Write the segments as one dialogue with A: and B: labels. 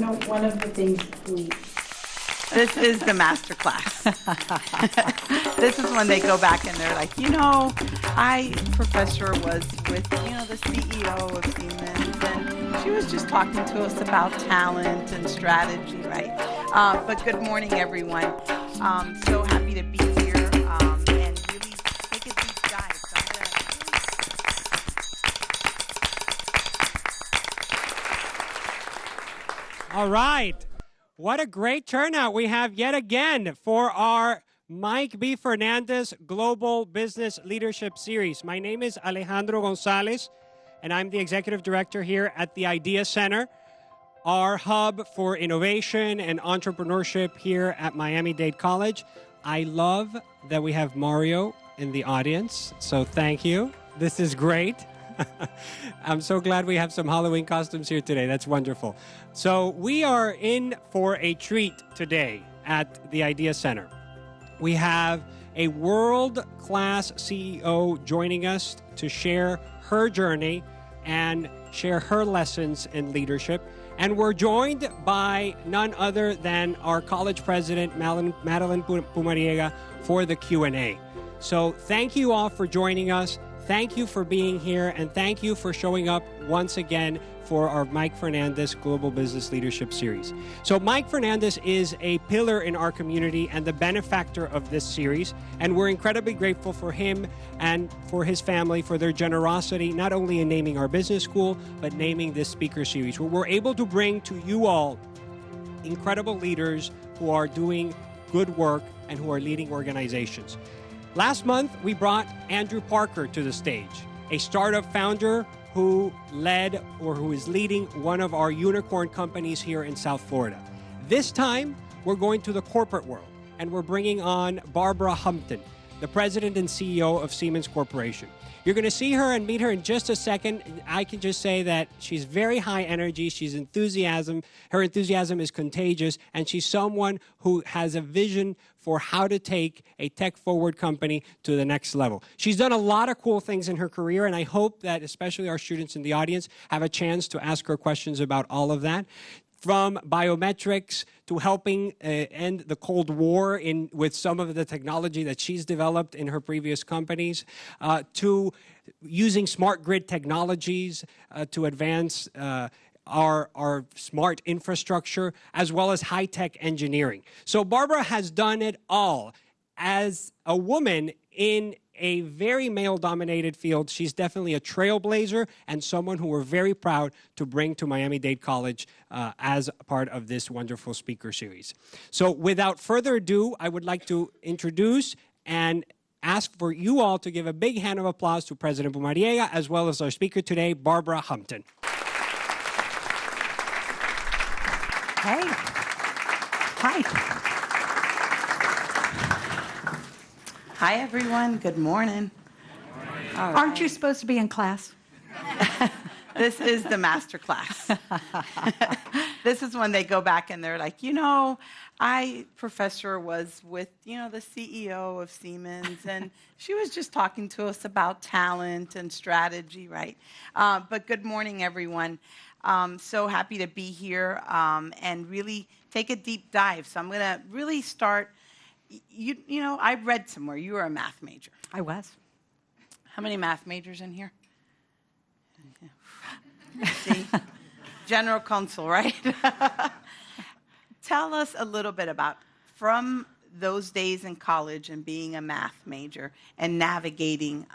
A: know, one of the things we...
B: This is the master class. This is when they go back and they're like, Professor was with, the CEO of Siemens, and she was just talking to us about talent and strategy, right? But good morning, everyone. So happy to be here and really take a deep dive.
C: All right. What a great turnout we have yet again for our Mike B. Fernandez Global Business Leadership Series. My name is Alejandro Gonzalez, and I'm the Executive Director here at the Idea Center, our hub for innovation and entrepreneurship here at Miami-Dade College. I love that we have Mario in the audience, so thank you. This is great. I'm so glad we have some Halloween costumes here today. That's wonderful. So we are in for a treat today at the Idea Center. We have a world-class CEO joining us to share her journey and share her lessons in leadership. And we're joined by none other than our college president, Madeline Pumariega, for the Q&A. So thank you all for joining us. Thank you for being here, and thank you for showing up once again for our Mike Fernandez Global Business Leadership Series. So Mike Fernandez is a pillar in our community and the benefactor of this series, and we're incredibly grateful for him and for his family for their generosity, not only in naming our business school, but naming this speaker series, where we're able to bring to you all incredible leaders who are doing good work and who are leading organizations. Last month, we brought Andrew Parker to the stage, a startup founder who is leading one of our unicorn companies here in South Florida. This time, we're going to the corporate world, and we're bringing on Barbara Humpton, the president and CEO of Siemens Corporation. You're going to see her and meet her in just a second. I can just say that she's very high energy. She's enthusiasm. Her enthusiasm is contagious, and she's someone who has a vision for how to take a tech-forward company to the next level. She's done a lot of cool things in her career, and I hope that especially our students in the audience have a chance to ask her questions about all of that. From biometrics to helping end the Cold War with some of the technology that she's developed in her previous companies, to using smart grid technologies to advance our smart infrastructure, as well as high-tech engineering. So Barbara has done it all. As a woman in a very male-dominated field, she's definitely a trailblazer and someone who we're very proud to bring to Miami-Dade College as part of this wonderful speaker series. So without further ado, I would like to introduce and ask for you all to give a big hand of applause to President Pumariega, as well as our speaker today, Barbara Humpton.
D: Hey. Hi.
B: Hi, everyone. Good morning.
D: Right. Aren't you supposed to be in class?
B: This is the master class. This is when they go back and they're like, Professor was with, the CEO of Siemens, and she was just talking to us about talent and strategy, right? But good morning, everyone. So happy to be here and really take a deep dive. So I'm going to really start. I read somewhere you were a math major.
D: I was.
B: How many math majors in here? See? General counsel, right? Tell us a little bit about, from those days in college and being a math major and navigating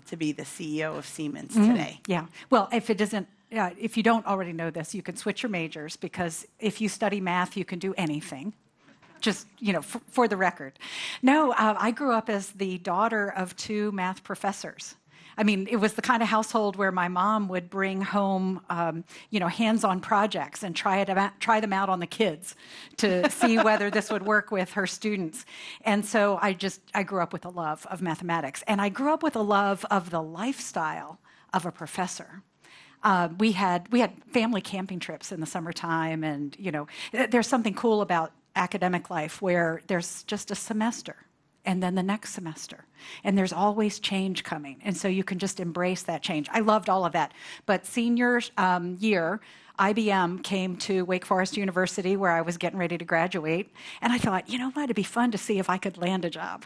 B: to be the CEO of Siemens today.
D: Yeah. Well, if you don't already know this, you can switch your majors, because if you study math, you can do anything. Just, for the record. No, I grew up as the daughter of two math professors. I mean, it was the kind of household where my mom would bring home, hands-on projects and try them out on the kids to see whether this would work with her students. And so I grew up with a love of mathematics. And I grew up with a love of the lifestyle of a professor. We had family camping trips in the summertime, and, there's something cool about academic life where there's just a semester and then the next semester. And there's always change coming. And so you can just embrace that change. I loved all of that. But senior year, IBM came to Wake Forest University where I was getting ready to graduate. And I thought, you know what, it'd be fun to see if I could land a job.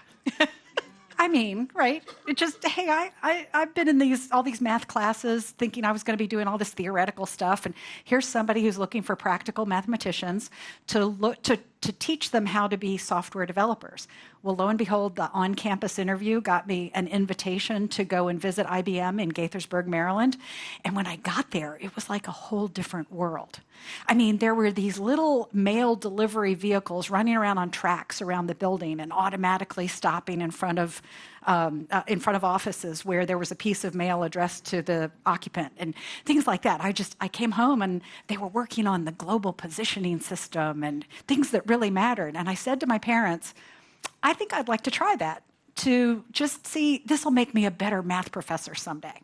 D: I mean, right? It just, hey, I've been in all these math classes thinking I was going to be doing all this theoretical stuff, and here's somebody who's looking for practical mathematicians to teach them how to be software developers. Well, lo and behold, the on-campus interview got me an invitation to go and visit IBM in Gaithersburg, Maryland. And when I got there, it was like a whole different world. I mean, there were these little mail delivery vehicles running around on tracks around the building and automatically stopping in front of offices where there was a piece of mail addressed to the occupant and things like that. I came home and they were working on the global positioning system and things that really mattered. And I said to my parents, I think I'd like to try that to just see, this will make me a better math professor someday.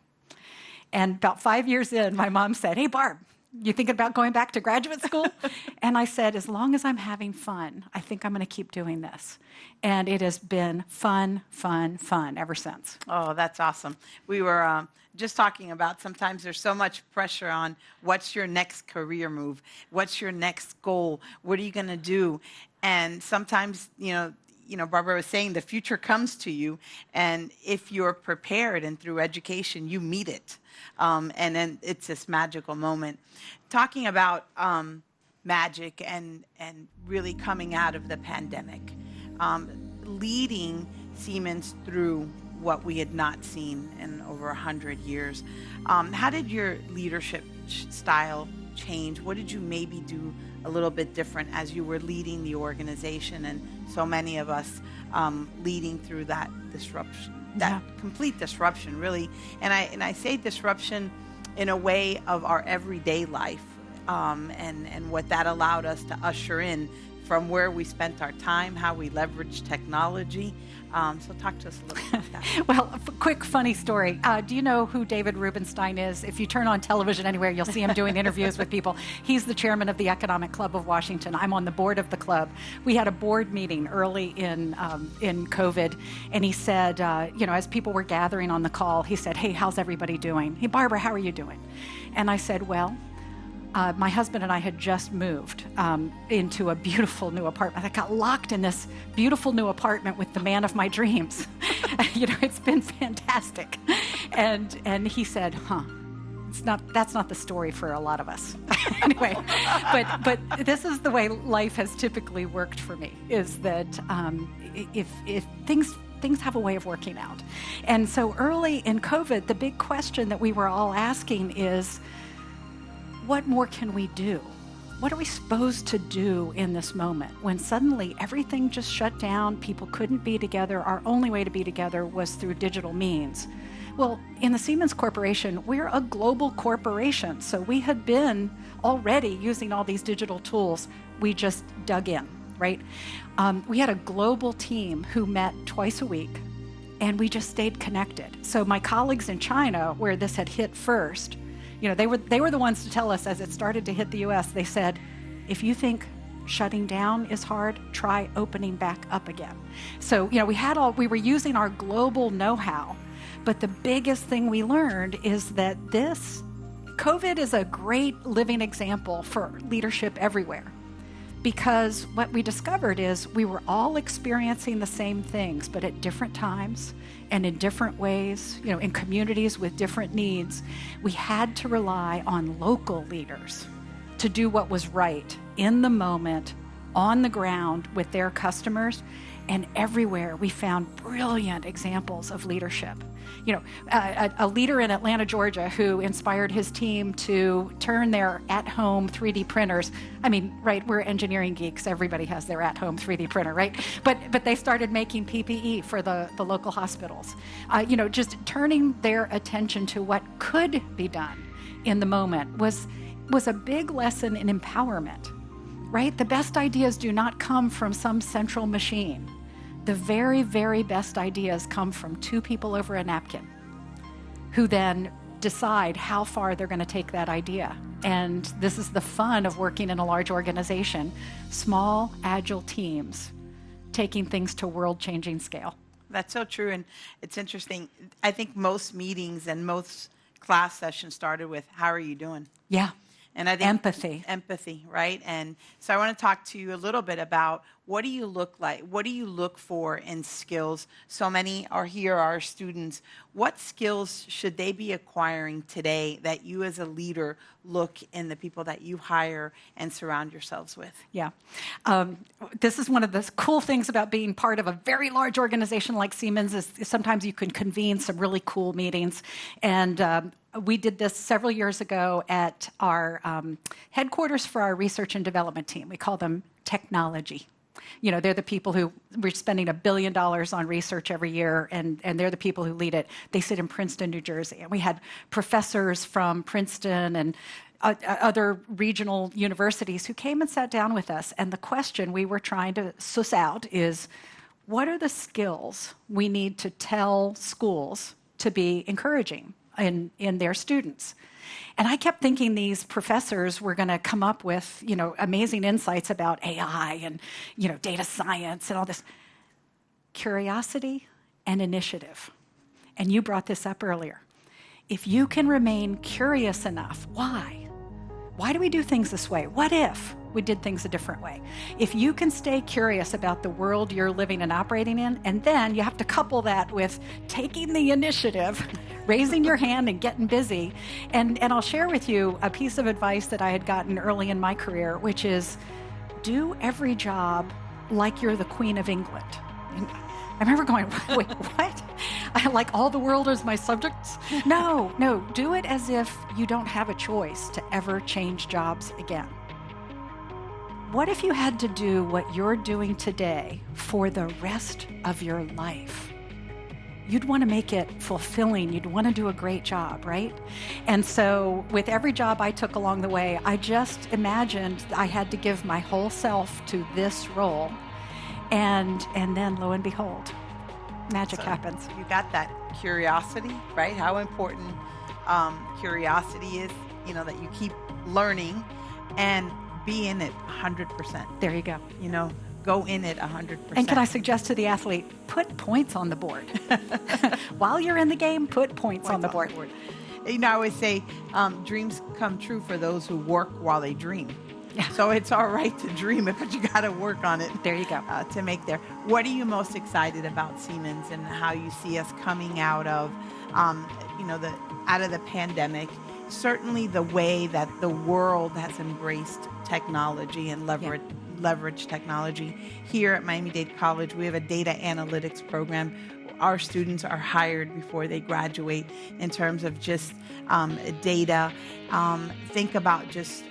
D: And about 5 years in, my mom said, hey, Barb, you thinking about going back to graduate school? And I said, as long as I'm having fun, I think I'm going to keep doing this. And it has been fun, fun, fun ever since.
B: Oh, that's awesome. We were just talking about sometimes there's so much pressure on what's your next career move? What's your next goal? What are you going to do? And sometimes, Barbara was saying the future comes to you, and if you're prepared and through education, you meet it. And then it's this magical moment. Talking about magic and really coming out of the pandemic, leading Siemens through what we had not seen in over 100 years. How did your leadership style change? What did you maybe do a little bit different as you were leading the organization and so many of us leading through that disruption, complete disruption, really? And I say disruption in a way of our everyday life and what that allowed us to usher in from where we spent our time, how we leveraged technology. So talk to us a little about that.
D: Well, a quick funny story. Do you know who David Rubenstein is? If you turn on television anywhere, you'll see him doing interviews with people. He's the chairman of the Economic Club of Washington. I'm on the board of the club. We had a board meeting early in COVID, and he said, as people were gathering on the call, he said, hey, how's everybody doing? Hey, Barbara, how are you doing? And I said, well, my husband and I had just moved into a beautiful new apartment. I got locked in this beautiful new apartment with the man of my dreams. It's been fantastic. And he said, that's not the story for a lot of us. Anyway, but this is the way life has typically worked for me, is that if things have a way of working out. And so early in COVID, the big question that we were all asking is, what more can we do? What are we supposed to do in this moment when suddenly everything just shut down, people couldn't be together, our only way to be together was through digital means? Well, in the Siemens Corporation, we're a global corporation, so we had been already using all these digital tools. We just dug in, right? We had a global team who met twice a week, and we just stayed connected. So my colleagues in China, where this had hit first, they were the ones to tell us as it started to hit the U.S., they said, if you think shutting down is hard, try opening back up again. So, we were using our global know-how, but the biggest thing we learned is that COVID is a great living example for leadership everywhere. Because what we discovered is we were all experiencing the same things, but at different times and in different ways, in communities with different needs. We had to rely on local leaders to do what was right in the moment, on the ground with their customers. And everywhere we found brilliant examples of leadership. A leader in Atlanta, Georgia, who inspired his team to turn their at-home 3D printers. I mean, right, we're engineering geeks. Everybody has their at-home 3D printer, right? But they started making PPE for the local hospitals. Just turning their attention to what could be done in the moment was a big lesson in empowerment. Right? The best ideas do not come from some central machine. The very, very best ideas come from two people over a napkin who then decide how far they're going to take that idea. And this is the fun of working in a large organization. Small, agile teams taking things to world-changing scale.
B: That's so true, and it's interesting. I think most meetings and most class sessions started with, how are you doing?
D: Yeah.
B: And I think
D: Empathy.
B: Empathy, right? And so I want to talk to you a little bit about, what do you look like? What do you look for in skills? So many are here, our students. What skills should they be acquiring today that you as a leader look in the people that you hire and surround yourselves with?
D: Yeah. This is one of the cool things about being part of a very large organization like Siemens is sometimes you can convene some really cool meetings. And we did this several years ago at our headquarters for our research and development team. We call them technology. You know, they're the people who, we're spending $1 billion on research every year, and they're the people who lead it. They sit in Princeton, New Jersey. And we had professors from Princeton and other regional universities who came and sat down with us. And the question we were trying to suss out is, what are the skills we need to tell schools to be encouraging in their students? And I kept thinking these professors were going to come up with, you know, amazing insights about AI and, you know, data science and all this. Curiosity and initiative. And you brought this up earlier. If you can remain curious enough, why? Why do we do things this way? What if we did things a different way? If you can stay curious about the world you're living and operating in, and then you have to couple that with taking the initiative, raising your hand and getting busy. And I'll share with you a piece of advice that I had gotten early in my career, which is do every job like you're the Queen of England. And I remember going, wait, what? Like all the world is my subjects? No, do it as if you don't have a choice to ever change jobs again. What if you had to do what you're doing today for the rest of your life? You'd want to make it fulfilling. You'd want to do a great job, right? And so with every job I took along the way, I just imagined I had to give my whole self to this role. And then, lo and behold, magic happens.
B: You got that curiosity, right? How important curiosity is, you know, that you keep learning and be in it 100%.
D: There you go.
B: You know, go in it 100%.
D: And can I suggest to the athlete, put points on the board. While you're in the game, put points on the board.
B: You know, I always say dreams come true for those who work while they dream.
D: Yeah.
B: So it's all right to dream it, but you got to work on it.
D: There you go.
B: To make there. What are you most excited about Siemens and how you see us coming out of, out of the pandemic? Certainly the way that the world has embraced technology and leverage technology. Here at Miami-Dade College, we have a data analytics program. Our students are hired before they graduate in terms of just data. Think about just,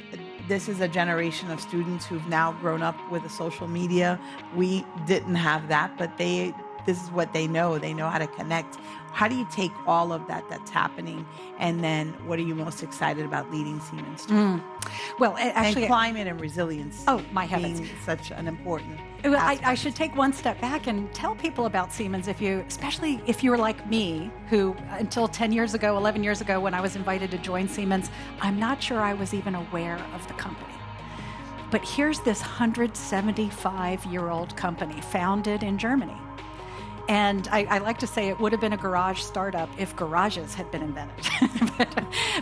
B: this is a generation of students who've now grown up with a social media. We didn't have that, but this is what they know. They know how to connect. How do you take all of that that's happening, and then what are you most excited about leading Siemens to?
D: Well, actually,
B: and climate and resilience.
D: Oh, my heavens.
B: Being such an important
D: Well, I should take one step back and tell people about Siemens, especially if you were like me, who until 10 years ago, 11 years ago, when I was invited to join Siemens, I'm not sure I was even aware of the company. But here's this 175-year-old company founded in Germany. And I like to say it would have been a garage startup if garages had been invented.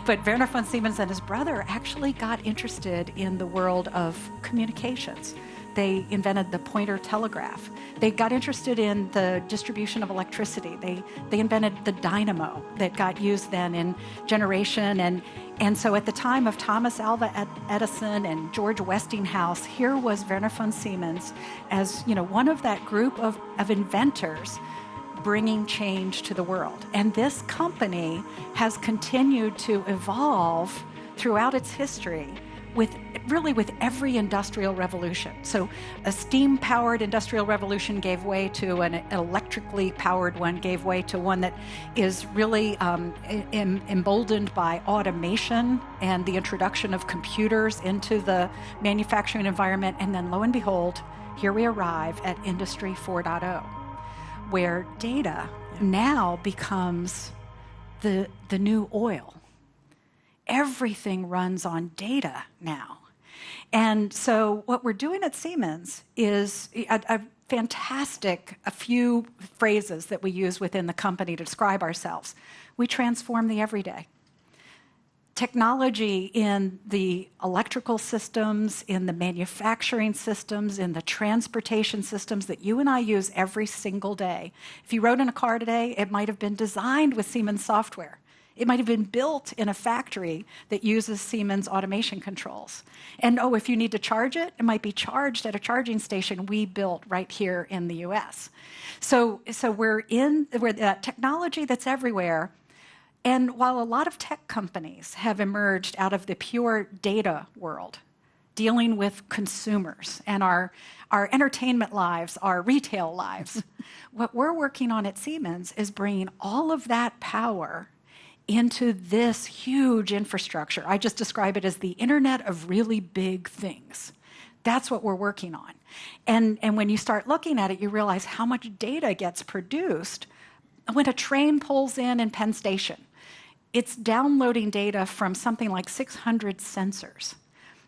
D: but Werner von Siemens and his brother actually got interested in the world of communications. They invented the pointer telegraph. They got interested in the distribution of electricity. They invented the dynamo that got used then in generation. And so at the time of Thomas Alva Edison and George Westinghouse, here was Werner von Siemens as, one of that group of inventors bringing change to the world. And this company has continued to evolve throughout its history with every industrial revolution. So a steam-powered industrial revolution gave way to an electrically powered one, gave way to one that is really emboldened by automation and the introduction of computers into the manufacturing environment. And then lo and behold, here we arrive at Industry 4.0, where data now becomes the new oil. Everything runs on data now. And so what we're doing at Siemens is, a few phrases that we use within the company to describe ourselves. We transform the everyday. Technology in the electrical systems, in the manufacturing systems, in the transportation systems that you and I use every single day. If you rode in a car today, it might have been designed with Siemens software. It might have been built in a factory that uses Siemens automation controls. And if you need to charge it, it might be charged at a charging station we built right here in the US. So we're that technology that's everywhere. And while a lot of tech companies have emerged out of the pure data world, dealing with consumers and our entertainment lives, our retail lives, what we're working on at Siemens is bringing all of that power into this huge infrastructure. I just describe it as the Internet of really big things. That's what we're working on. And when you start looking at it, you realize how much data gets produced when a train pulls in Penn Station. It's downloading data from something like 600 sensors.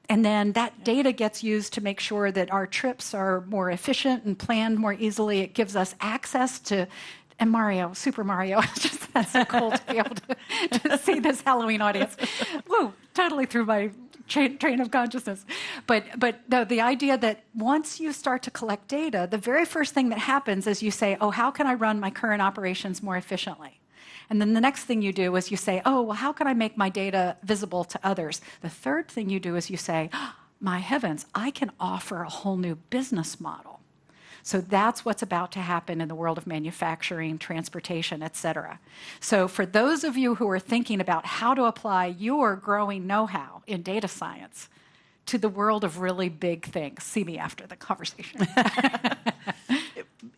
D: And then that data gets used to make sure that our trips are more efficient and planned more easily. It gives us access to, and Mario, Super Mario, that's so cool to be able to see this Halloween audience. Woo, totally through my train of consciousness. But no, the idea that once you start to collect data, the very first thing that happens is you say, how can I run my current operations more efficiently? And then the next thing you do is you say, how can I make my data visible to others? The third thing you do is you say, my heavens, I can offer a whole new business model. So that's what's about to happen in the world of manufacturing, transportation, et cetera. So for those of you who are thinking about how to apply your growing know-how in data science to the world of really big things, see me after the conversation.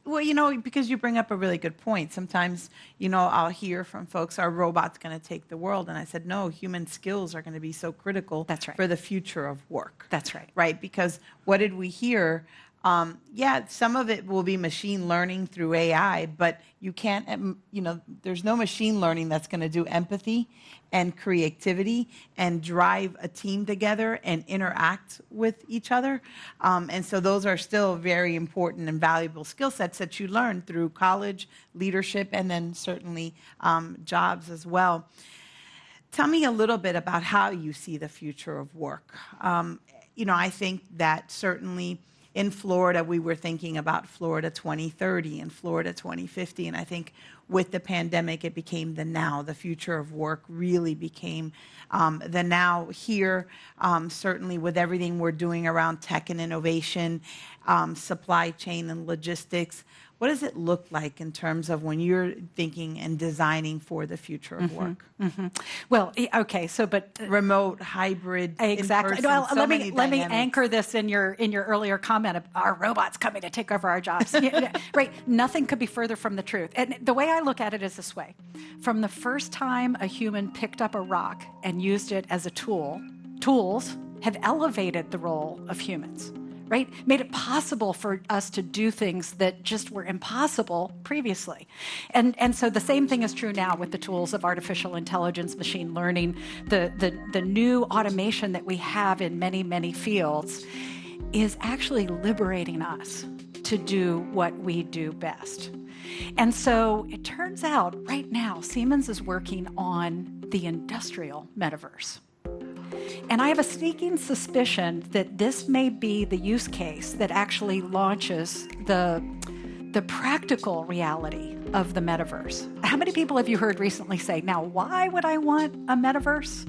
B: Well, because you bring up a really good point. Sometimes, I'll hear from folks, are robots going to take the world? And I said, no, human skills are going to be so critical for the future of work.
D: That's right.
B: Right? Because what did we hear? Some of it will be machine learning through AI, but you can't, there's no machine learning that's going to do empathy and creativity and drive a team together and interact with each other. And so those are still very important and valuable skill sets that you learn through college, leadership, and then certainly jobs as well. Tell me a little bit about how you see the future of work. I think that certainly in Florida, we were thinking about Florida 2030 and Florida 2050. And I think with the pandemic, it became the now. The future of work really became the now here, certainly with everything we're doing around tech and innovation, supply chain and logistics. What does it look like in terms of when you're thinking and designing for the future of work?
D: Mm-hmm. Well, okay, but
B: remote, hybrid,
D: exactly.
B: in-person,
D: Well, let me
B: dynamics.
D: anchor this in your earlier comment of our robots coming to take over our jobs. Right? Nothing could be further from the truth. And the way I look at it is this way: from the first time a human picked up a rock and used it as a tool, tools have elevated the role of humans. Right? Made it possible for us to do things that just were impossible previously. And so the same thing is true now with the tools of artificial intelligence, machine learning, the new automation that we have in many, many fields is actually liberating us to do what we do best. And so it turns out right now, Siemens is working on the industrial metaverse. And I have a sneaking suspicion that this may be the use case that actually launches the practical reality of the metaverse. How many people have you heard recently say, now, why would I want a metaverse?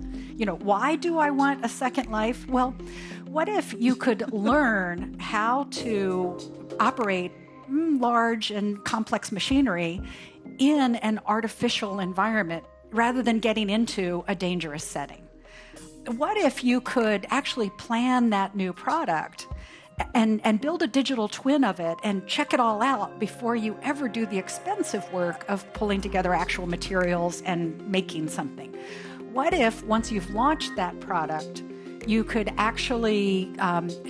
D: Why do I want a second life? Well, what if you could learn how to operate large and complex machinery in an artificial environment rather than getting into a dangerous setting? What if you could actually plan that new product and build a digital twin of it and check it all out before you ever do the expensive work of pulling together actual materials and making something? What if, once you've launched that product, you could actually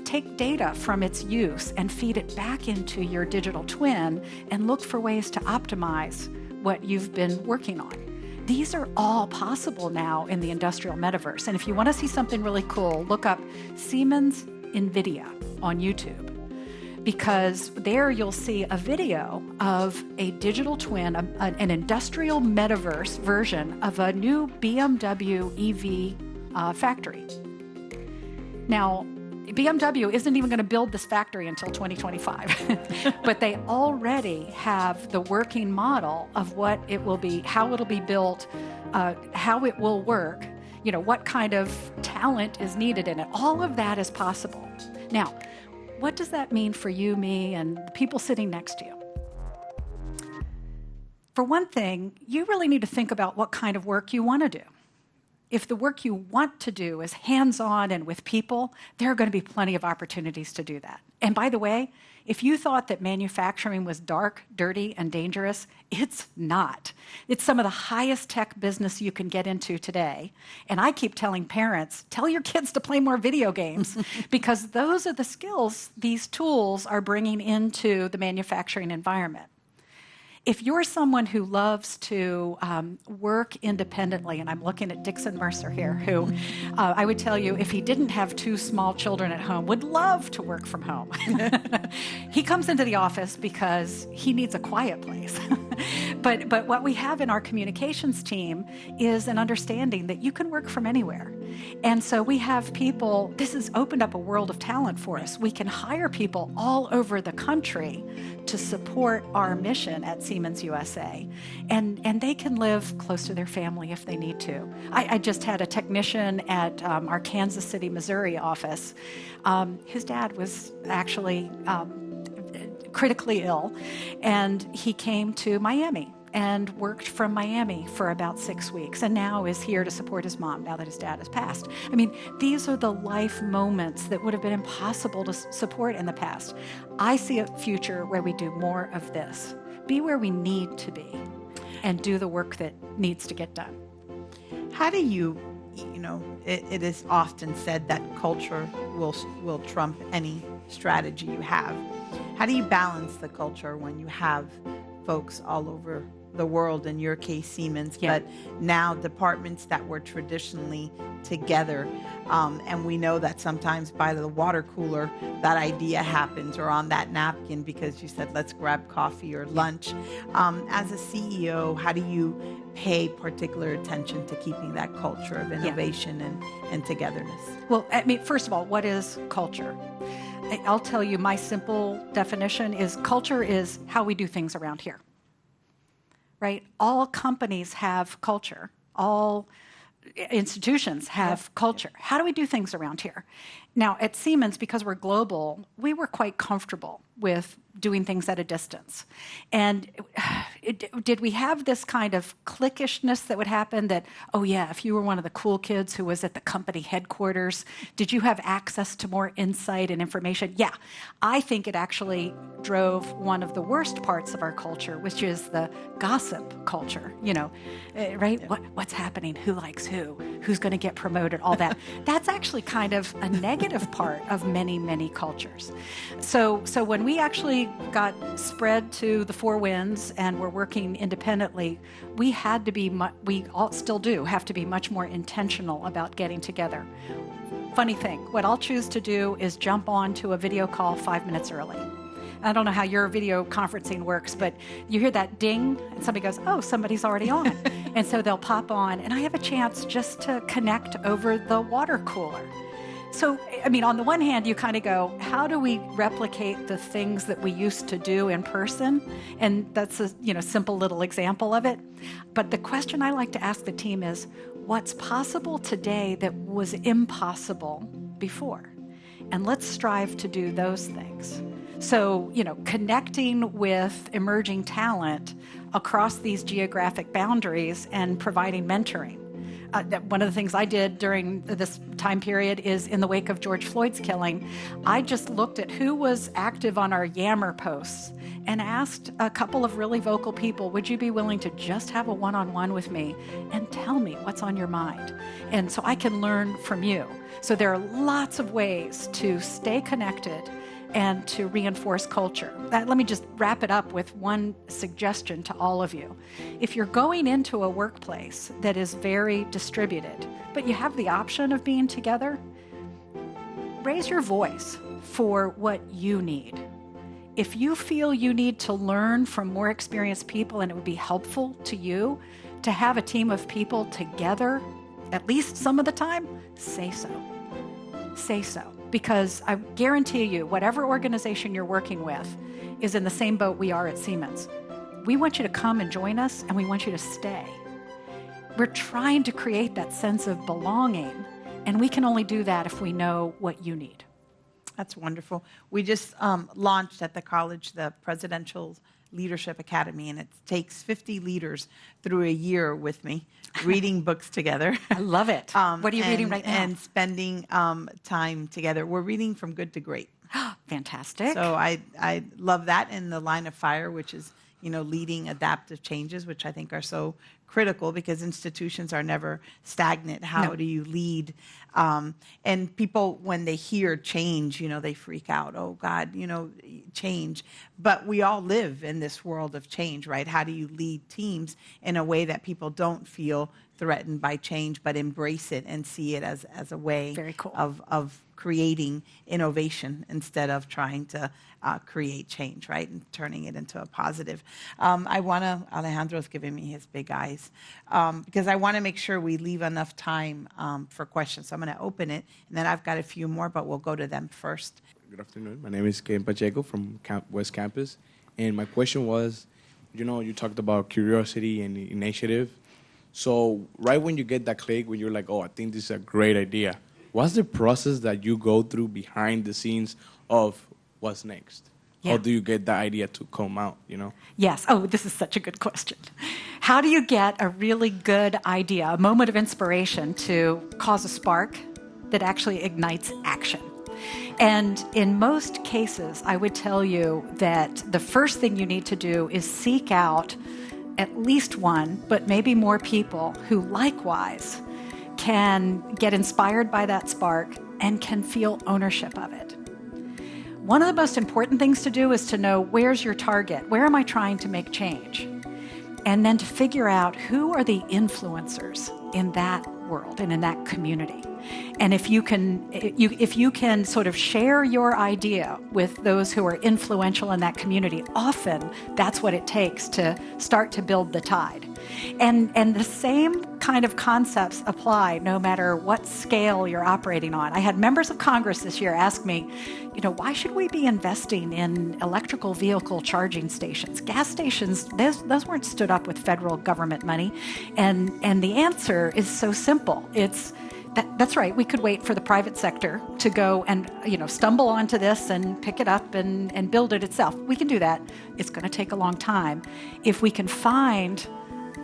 D: take data from its use and feed it back into your digital twin and look for ways to optimize what you've been working on? These are all possible now in the industrial metaverse. And if you want to see something really cool, look up Siemens NVIDIA on YouTube. because there you'll see a video of a digital twin, an industrial metaverse version of a new BMW EV factory. Now, BMW isn't even going to build this factory until 2025, but they already have the working model of what it will be, how it'll be built, how it will work, what kind of talent is needed in it. All of that is possible. Now, what does that mean for you, me, and the people sitting next to you? For one thing, you really need to think about what kind of work you want to do. If the work you want to do is hands-on and with people, there are going to be plenty of opportunities to do that. And by the way, if you thought that manufacturing was dark, dirty, and dangerous, it's not. It's some of the highest tech business you can get into today. And I keep telling parents, tell your kids to play more video games because those are the skills these tools are bringing into the manufacturing environment. If you're someone who loves to work independently, and I'm looking at Dixon Mercer here, who I would tell you, if he didn't have 2 small children at home, would love to work from home. He comes into the office because he needs a quiet place. But what we have in our communications team is an understanding that you can work from anywhere. And so we have people, this has opened up a world of talent for us. We can hire people all over the country to support our mission at Siemens USA. And they can live close to their family if they need to. I just had a technician at our Kansas City, Missouri office. His dad was actually critically ill, and he came to Miami and worked from Miami for about 6 weeks, and now is here to support his mom now that his dad has passed. I mean, these are the life moments that would have been impossible to support in the past. I see a future where we do more of this. Be where we need to be and do the work that needs to get done.
B: How do you, it is often said that culture will trump any strategy you have. How do you balance the culture when you have folks all over the world, in your case Siemens,
D: yeah.
B: but now departments that were traditionally together, and we know that sometimes by the water cooler that idea happens, or on that napkin because you said let's grab coffee or lunch. As a CEO, how do you pay particular attention to keeping that culture of innovation and togetherness?
D: Well, I mean, first of all, what is culture? I'll tell you, my simple definition is culture is how we do things around here, right? All companies have culture. All institutions have culture. How do we do things around here? Now, at Siemens, because we're global, we were quite comfortable with doing things at a distance. And did we have this kind of cliquishness that would happen that, oh yeah, if you were one of the cool kids who was at the company headquarters, did you have access to more insight and information? Yeah, I think it actually drove one of the worst parts of our culture, which is the gossip culture, right?
B: Yeah.
D: What's happening? Who likes who? Who's going to get promoted? All that. That's actually kind of a negative part of many, many cultures. So when we actually got spread to the 4 winds and were working independently, we had to be, we all still do have to be much more intentional about getting together. Funny thing, what I'll choose to do is jump on to a video call 5 minutes early. I don't know how your video conferencing works, but you hear that ding and somebody goes, oh, somebody's already on. And so they'll pop on and I have a chance just to connect over the water cooler. So, I mean, on the one hand, you kind of go, how do we replicate the things that we used to do in person? And that's a simple little example of it. But the question I like to ask the team is, what's possible today that was impossible before? And let's strive to do those things. So, connecting with emerging talent across these geographic boundaries and providing mentoring. One of the things I did during this time period is in the wake of George Floyd's killing, I just looked at who was active on our Yammer posts and asked a couple of really vocal people, would you be willing to just have a one-on-one with me and tell me what's on your mind? And so I can learn from you. So there are lots of ways to stay connected and to reinforce culture. Let me just wrap it up with one suggestion to all of you. If you're going into a workplace that is very distributed, but you have the option of being together, raise your voice for what you need. if you feel you need to learn from more experienced people and it would be helpful to you to have a team of people together, at least some of the time, say so. Say so. Because I guarantee you, whatever organization you're working with is in the same boat we are at Siemens. We want you to come and join us, and we want you to stay. We're trying to create that sense of belonging, and we can only do that if we know what you need.
B: That's wonderful. We just launched at the college the Presidential Leadership Academy, and it takes 50 leaders through a year with me, reading books together.
D: I love it. What are you reading right now?
B: And spending time together. We're reading From Good to Great.
D: Fantastic.
B: So I love that, and The Line of Fire, which is, leading adaptive changes, which I think are so critical because institutions are never stagnant. How do you lead? And people, when they hear change, they freak out. Oh, God, change. But we all live in this world of change, right? How do you lead teams in a way that people don't feel threatened by change, but embrace it and see it as a way
D: Very cool.
B: of creating innovation instead of trying to create change, right, and turning it into a positive. Alejandro's giving me his big eyes, because I want to make sure we leave enough time for questions. So I'm going to open it, and then I've got a few more, but we'll go to them first.
E: Good afternoon. My name is Ken Pacheco from West Campus, and my question was, you talked about curiosity and initiative. So right when you get that click, when you're like, oh, I think this is a great idea, what's the process that you go through behind the scenes of what's next?
D: Yeah.
E: How do you get the idea to come out,
D: Yes. Oh, this is such a good question. How do you get a really good idea, a moment of inspiration to cause a spark that actually ignites action? And in most cases, I would tell you that the first thing you need to do is seek out at least one, but maybe more people who likewise can get inspired by that spark and can feel ownership of it. One of the most important things to do is to know, where's your target? Where am I trying to make change? And then to figure out who are the influencers in that world and in that community. And if you can sort of share your idea with those who are influential in that community, often that's what it takes to start to build the tide. And the same kind of concepts apply no matter what scale you're operating on. I had members of Congress this year ask me, why should we be investing in electrical vehicle charging stations? Gas stations, those weren't stood up with federal government money. And the answer is so simple. That's right. We could wait for the private sector to go and stumble onto this and pick it up and build it itself. We can do that. It's going to take a long time. If we can find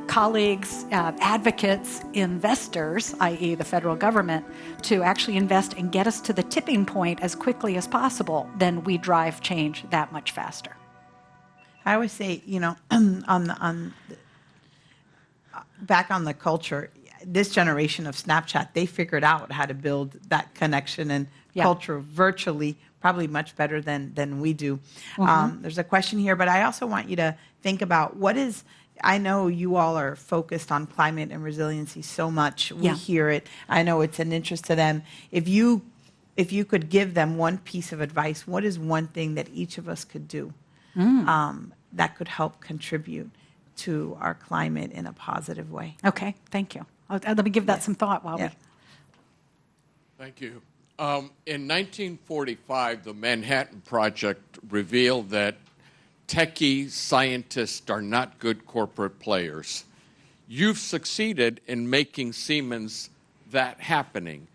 D: colleagues, advocates, investors, i.e. the federal government, to actually invest and get us to the tipping point as quickly as possible, then we drive change that much faster.
B: I always say, back on the culture, this generation of Snapchat, they figured out how to build that connection and culture virtually, probably much better than we do. Mm-hmm. There's a question here, but I also want you to think about I know you all are focused on climate and resiliency so much. We hear it. I know it's an interest to them. If you could give them one piece of advice, what is one thing that each of us could do that could help contribute to our climate in a positive way?
D: Okay, thank you. Let me give that some thought while we...
F: Thank you. In 1945, the Manhattan Project revealed that techie scientists are not good corporate players. You've succeeded in making Siemens that happening.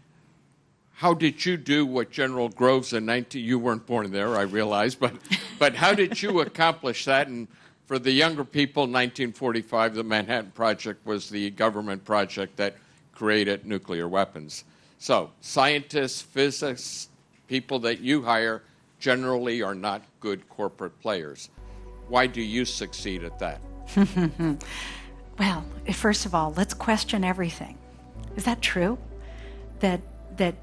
F: How did you do what General Groves you weren't born there, I realize, but how did you accomplish that? And for the younger people, 1945, the Manhattan Project was the government project that created nuclear weapons. So scientists, physicists, people that you hire generally are not good corporate players. Why do you succeed at that?
D: Well, first of all, let's question everything. Is that true? That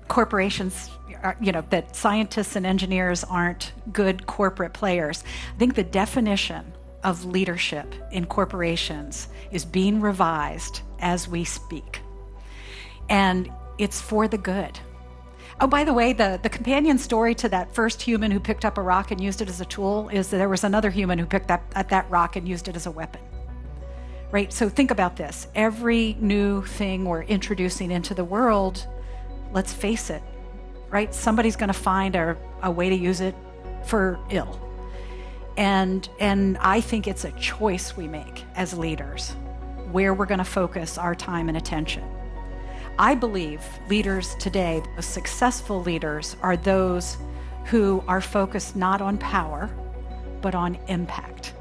D: corporations, that scientists and engineers aren't good corporate players? I think the definition of leadership in corporations is being revised as we speak. And it's for the good. Oh, by the way, the companion story to that first human who picked up a rock and used it as a tool is that there was another human who picked up at that rock and used it as a weapon. Right? So think about this. Every new thing we're introducing into the world, let's face it, right? Somebody's going to find a way to use it for ill. And I think it's a choice we make as leaders where we're going to focus our time and attention. I believe leaders today, the most successful leaders, are those who are focused not on power, but on impact.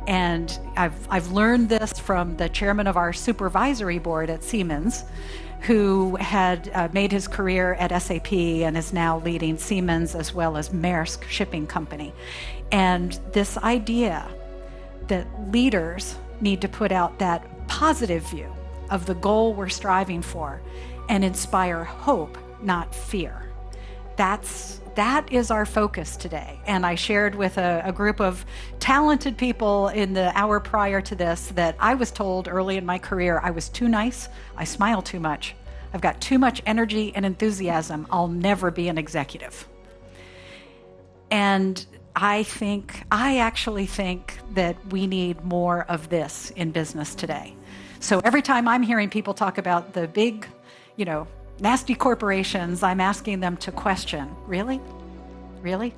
D: And I've learned this from the chairman of our supervisory board at Siemens, who had made his career at SAP and is now leading Siemens as well as Maersk Shipping Company. And this idea that leaders need to put out that positive view of the goal we're striving for and inspire hope, not fear. That is our focus today. And I shared with a group of talented people in the hour prior to this that I was told early in my career I was too nice, I smile too much, I've got too much energy and enthusiasm, I'll never be an executive. And I actually think that we need more of this in business today. So every time I'm hearing people talk about the big, nasty corporations, I'm asking them to question, really? Really?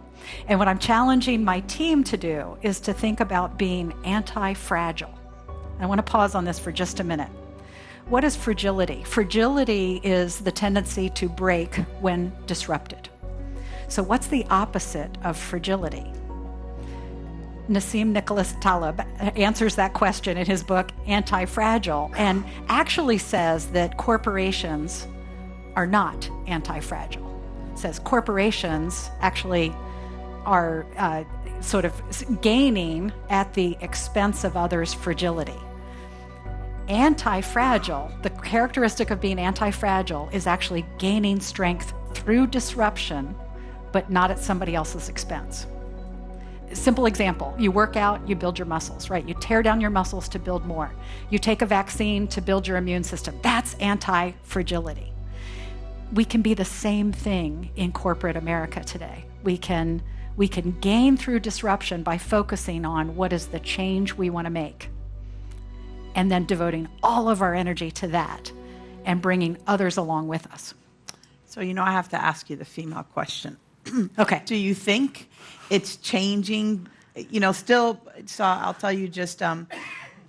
D: And what I'm challenging my team to do is to think about being anti-fragile. I want to pause on this for just a minute. What is fragility? Fragility is the tendency to break when disrupted. So what's the opposite of fragility? Nassim Nicholas Taleb answers that question in his book, Anti-Fragile, and actually says that corporations are not anti-fragile. It says corporations actually are sort of gaining at the expense of others' fragility. Anti-fragile, the characteristic of being anti-fragile is actually gaining strength through disruption, but not at somebody else's expense. Simple example, you work out, you build your muscles, right? You tear down your muscles to build more. You take a vaccine to build your immune system. That's anti-fragility. We can be the same thing in corporate America today. We can gain through disruption by focusing on what is the change we want to make, and then devoting all of our energy to that and bringing others along with us.
B: So, I have to ask you the female question.
D: Okay.
B: Do you think it's changing? Still, so I'll tell you just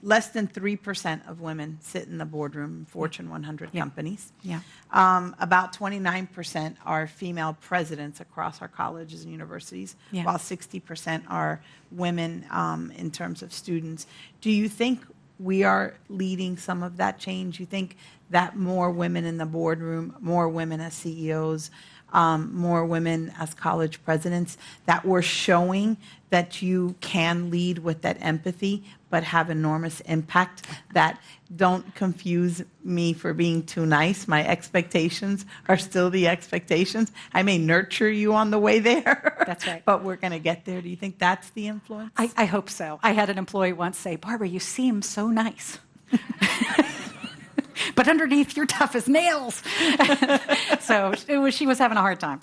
B: less than 3% of women sit in the boardroom, Fortune 100 companies.
D: Yeah.
B: About 29% are female presidents across our colleges and universities, while 60% are women in terms of students. Do you think we are leading some of that change? You think that more women in the boardroom, more women as CEOs, more women as college presidents, that we're showing that you can lead with that empathy but have enormous impact, that don't confuse me for being too nice. My expectations are still the expectations. I may nurture you on the way there.
D: That's right.
B: But we're going to get there. Do you think that's the influence?
D: I hope so. I had an employee once say, "Barbara, you seem so nice." But underneath, you're tough as nails. So she was having a hard time.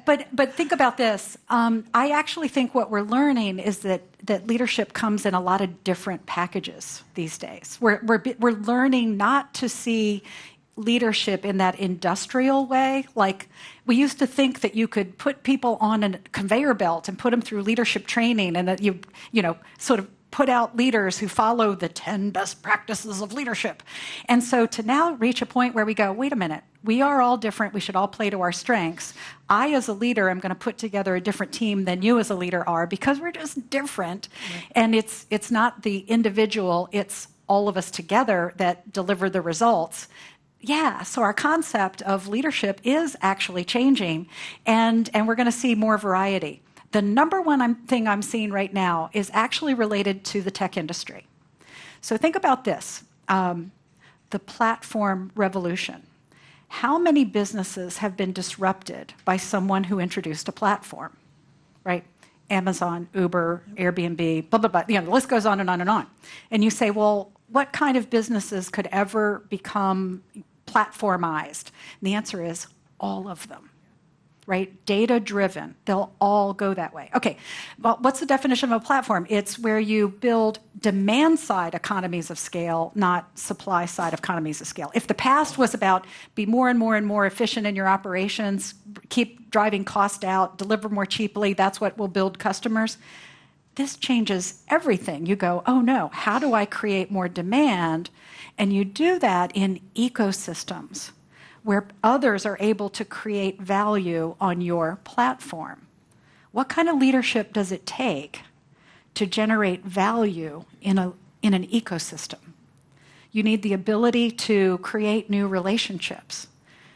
D: But think about this. I actually think what we're learning is that leadership comes in a lot of different packages these days. We're learning not to see leadership in that industrial way. Like, we used to think that you could put people on a conveyor belt and put them through leadership training, and that you sort of put out leaders who follow the 10 best practices of leadership. And so to now reach a point where we go, wait a minute, we are all different, we should all play to our strengths. I, as a leader, am going to put together a different team than you as a leader are, because we're just different. Right. And it's not the individual, it's all of us together that deliver the results. Yeah, so our concept of leadership is actually changing, and we're going to see more variety. The number one thing I'm seeing right now is actually related to the tech industry. So think about this, the platform revolution. How many businesses have been disrupted by someone who introduced a platform, right? Amazon, Uber, Airbnb, blah, blah, blah. The list goes on and on and on. And you say, well, what kind of businesses could ever become platformized? And the answer is all of them, right? Data-driven. They'll all go that way. Okay, well, what's the definition of a platform? It's where you build demand-side economies of scale, not supply-side economies of scale. If the past was about be more and more and more efficient in your operations, keep driving cost out, deliver more cheaply, that's what will build customers, this changes everything. You go, oh no, how do I create more demand? And you do that in ecosystems where others are able to create value on your platform. What kind of leadership does it take to generate value in an ecosystem? You need the ability to create new relationships.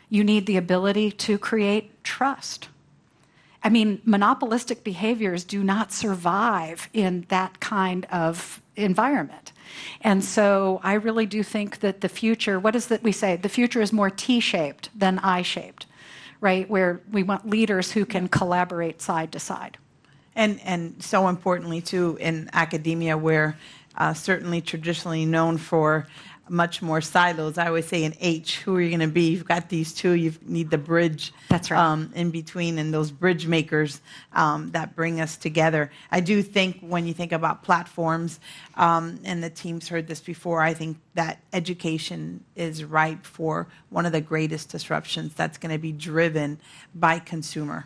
D: You need the ability to create trust. I mean, monopolistic behaviors do not survive in that kind of environment. And so I really do think that the future, what is that we say? The future is more T-shaped than I-shaped, right? Where we want leaders who can collaborate side to side.
B: And so importantly, too, in academia, we're certainly traditionally known for much more silos. I always say in H, who are you going to be? You've got these two, you need the bridge.
D: That's right.
B: In between, and those bridge makers that bring us together. I do think when you think about platforms, and the team's heard this before, I think that education is ripe for one of the greatest disruptions that's going to be driven by consumer.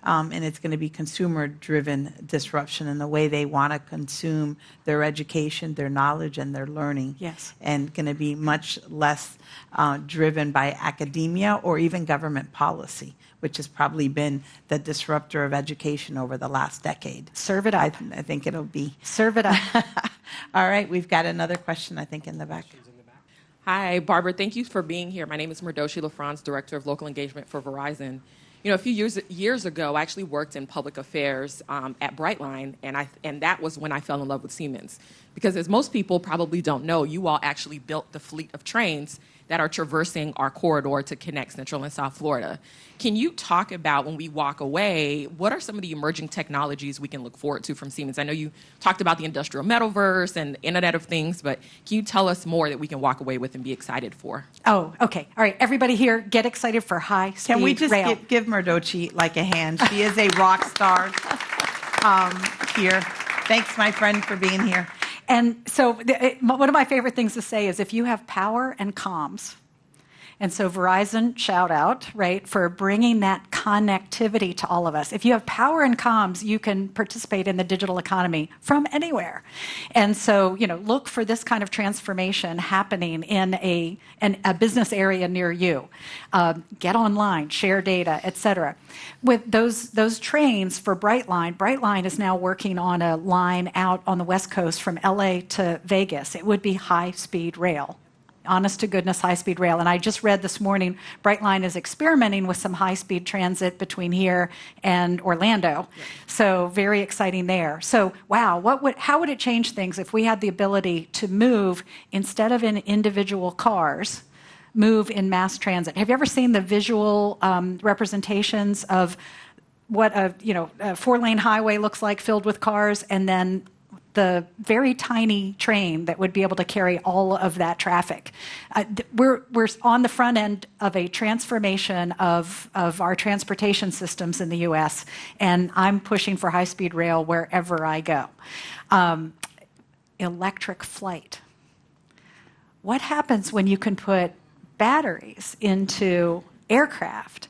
B: And it's going to be consumer-driven disruption in the way they want to consume their education, their knowledge, and their learning.
D: Yes.
B: And going to be much less driven by academia or even government policy, which has probably been the disruptor of education over the last decade.
D: Serve it up.
B: I think it'll be.
D: Serve it up.
B: All right, we've got another question, I think, in the back.
G: Hi, Barbara. Thank you for being here. My name is Merdoshi LaFrance, Director of Local Engagement for Verizon. You know, a few years ago, I actually worked in public affairs at Brightline, and that was when I fell in love with Siemens. Because as most people probably don't know, you all actually built the fleet of trains that are traversing our corridor to connect Central and South Florida. Can you talk about, when we walk away, what are some of the emerging technologies we can look forward to from Siemens? I know you talked about the industrial metaverse and Internet of Things, but can you tell us more that we can walk away with and be excited for?
D: Oh, okay. All right, everybody here, get excited for high-speed rail.
B: Can we just give Merdochi like a hand? She is a rock star here. Thanks, my friend, for being here.
D: And so one of my favorite things to say is if you have power and comms, and so Verizon, shout out, right, for bringing that connectivity to all of us. If you have power and comms, you can participate in the digital economy from anywhere. And so, you know, look for this kind of transformation happening in a business area near you. Get online, share data, et cetera. With those trains for Brightline is now working on a line out on the West Coast from LA to Vegas. It would be high-speed rail. Honest to goodness high-speed rail. And I just read this morning, Brightline is experimenting with some high-speed transit between here and Orlando. Yeah. So very exciting there. So wow, how would it change things if we had the ability to move, instead of in individual cars, move in mass transit? Have you ever seen the visual representations of what a 4-lane highway looks like filled with cars, and then the very tiny train that would be able to carry all of that traffic? We're on the front end of a transformation of our transportation systems in the U.S., and I'm pushing for high-speed rail wherever I go. Electric flight. What happens when you can put batteries into aircraft?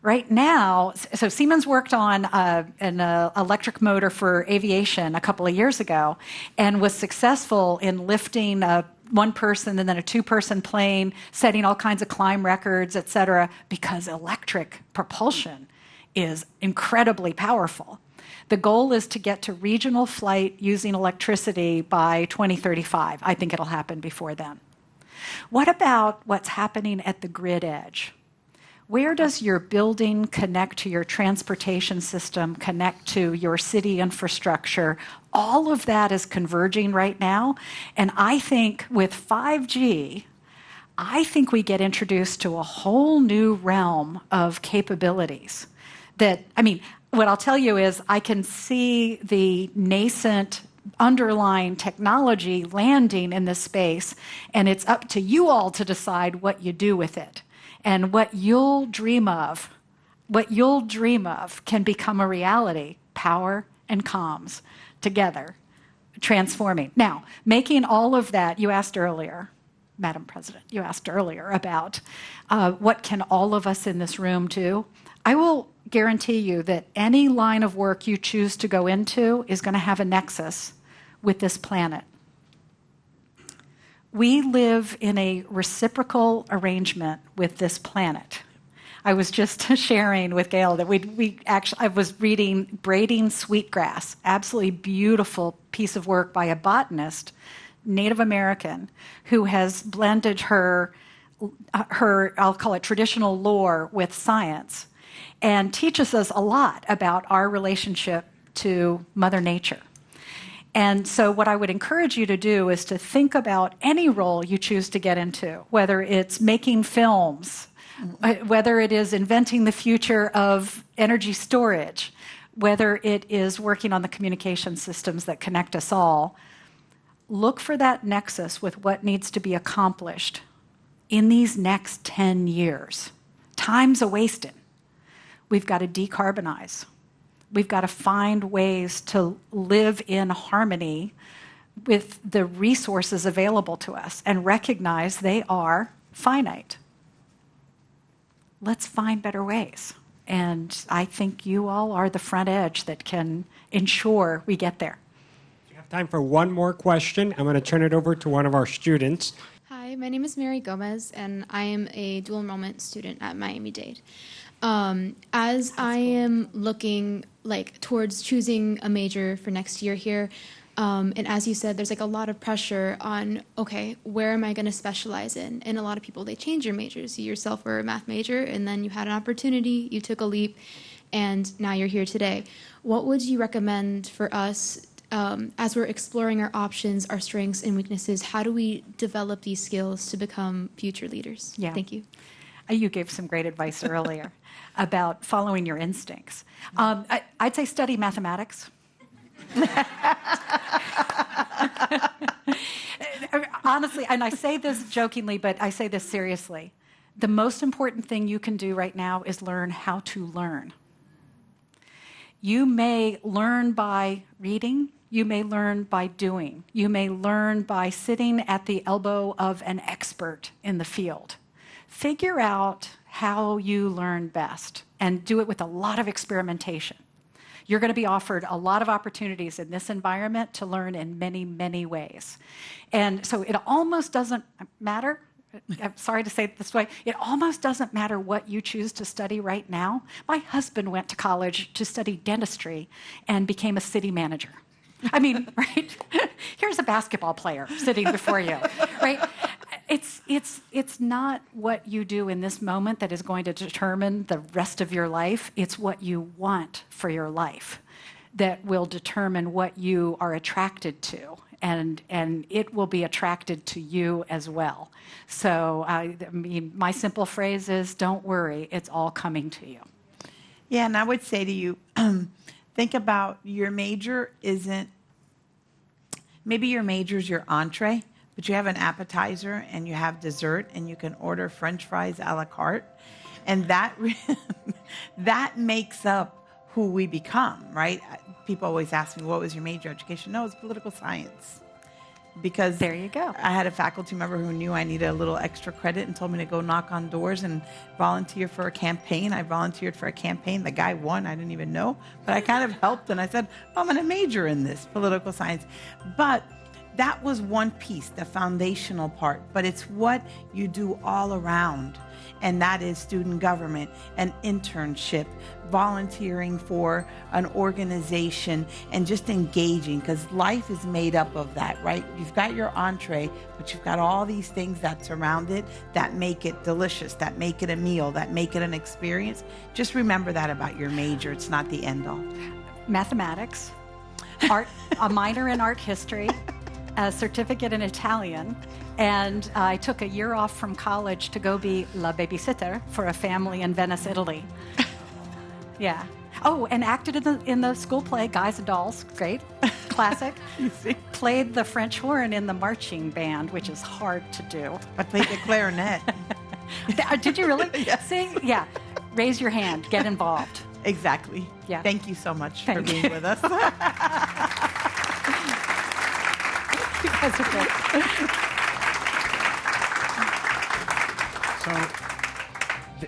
D: Right now, so Siemens worked on an electric motor for aviation a couple of years ago and was successful in lifting a one-person and then a two-person plane, setting all kinds of climb records, et cetera, because electric propulsion is incredibly powerful. The goal is to get to regional flight using electricity by 2035. I think it'll happen before then. What about what's happening at the grid edge? Where does your building connect to your transportation system, connect to your city infrastructure? All of that is converging right now. And I think with 5G, I think we get introduced to a whole new realm of capabilities. What I'll tell you is I can see the nascent underlying technology landing in this space, and it's up to you all to decide what you do with it. And what you'll dream of can become a reality. Power and comms together, transforming. Now, making all of that, you asked earlier, Madam President, you asked earlier about what can all of us in this room do. I will guarantee you that any line of work you choose to go into is going to have a nexus with this planet. We live in a reciprocal arrangement with this planet. I was just sharing with Gail that I was reading Braiding Sweetgrass, absolutely beautiful piece of work by a botanist, Native American, who has blended her I'll call it traditional lore with science, and teaches us a lot about our relationship to Mother Nature. And so what I would encourage you to do is to think about any role you choose to get into, whether it's making films, whether it is inventing the future of energy storage, whether it is working on the communication systems that connect us all. Look for that nexus with what needs to be accomplished in these next 10 years. Time's a-wasting. We've got to decarbonize. We've got to find ways to live in harmony with the resources available to us and recognize they are finite. Let's find better ways. And I think you all are the front edge that can ensure we get there.
C: We have time for one more question. I'm going to turn it over to one of our students.
H: Hi, my name is Mary Gomez, and I am a dual enrollment student at Miami-Dade. As I am looking towards choosing a major for next year here, and as you said, there's a lot of pressure on, okay, where am I going to specialize in? And a lot of people, they change your majors. You yourself were a math major, and then you had an opportunity, you took a leap, and now you're here today. What would you recommend for us as we're exploring our options, our strengths and weaknesses? How do we develop these skills to become future leaders?
D: Yeah.
H: Thank you.
D: You gave some great advice earlier about following your instincts. I'd say study mathematics. Honestly, and I say this jokingly, but I say this seriously. The most important thing you can do right now is learn how to learn. You may learn by reading. You may learn by doing. You may learn by sitting at the elbow of an expert in the field. Figure out how you learn best and do it with a lot of experimentation. You're going to be offered a lot of opportunities in this environment to learn in many, many ways. And so it almost doesn't matter. I'm sorry to say it this way. It almost doesn't matter what you choose to study right now. My husband went to college to study dentistry and became a city manager. I mean, right? Here's a basketball player sitting before you, right? It's not what you do in this moment that is going to determine the rest of your life. It's what you want for your life that will determine what you are attracted to, and it will be attracted to you as well. So, I mean, my simple phrase is, don't worry, it's all coming to you.
B: Yeah, and I would say to you, think about your major maybe your major's your entree, but you have an appetizer and you have dessert and you can order French fries a la carte. And that makes up who we become, right? People always ask me, what was your major education? No, it's political science. Because
D: there you go.
B: I had a faculty member who knew I needed a little extra credit and told me to go knock on doors and volunteer for a campaign. I volunteered for a campaign. The guy won. I didn't even know. But I kind of helped, and I said, I'm going to major in this, political science. But that was one piece, the foundational part. But it's what you do all around. And that is student government, an internship, volunteering for an organization, and just engaging, because life is made up of that, right? You've got your entree, but you've got all these things that surround it that make it delicious, that make it a meal, that make it an experience. Just remember that about your major. It's not the end all.
D: Mathematics, art, a minor in art history, a certificate in Italian, and I took a year off from college to go be la babysitter for a family in Venice, Italy. Yeah. Oh, and acted in the school play, Guys and Dolls. Great. classic.
B: Easy.
D: Played the French horn in the marching band, which is hard to do.
B: I played the clarinet.
D: Did you really?
B: Yes.
D: Sing? Yeah. Raise your hand. Get involved.
B: Exactly.
D: Yeah.
B: Thank you so much for
D: Thank
B: being
D: you.
B: with us.
D: You guys are great.
C: So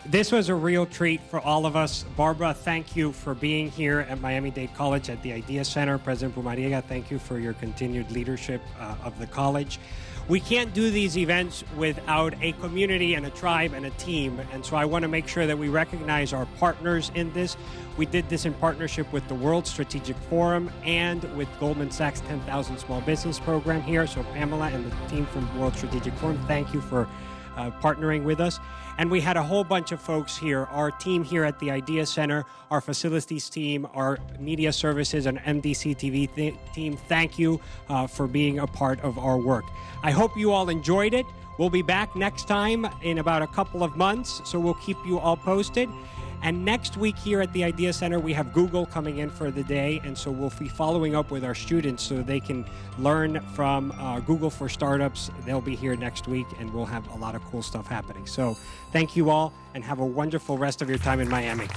C: this was a real treat for all of us. Barbara, thank you for being here at Miami-Dade College at the Idea Center. President Pumariega, thank you for your continued leadership of the college. We can't do these events without a community and a tribe and a team, and so I want to make sure that we recognize our partners in this. We did this in partnership with the World Strategic Forum and with Goldman Sachs 10,000 Small Business Program here. So Pamela and the team from World Strategic Forum, thank you for partnering with us. And we had a whole bunch of folks here, our team here at the Idea Center, our facilities team, our media services and MDC-TV team. Thank you for being a part of our work. I hope you all enjoyed it. We'll be back next time in about a couple of months, so we'll keep you all posted. And next week here at the Idea Center, we have Google coming in for the day, and so we'll be following up with our students so they can learn from Google for Startups. They'll be here next week, and we'll have a lot of cool stuff happening. So thank you all, and have a wonderful rest of your time in Miami.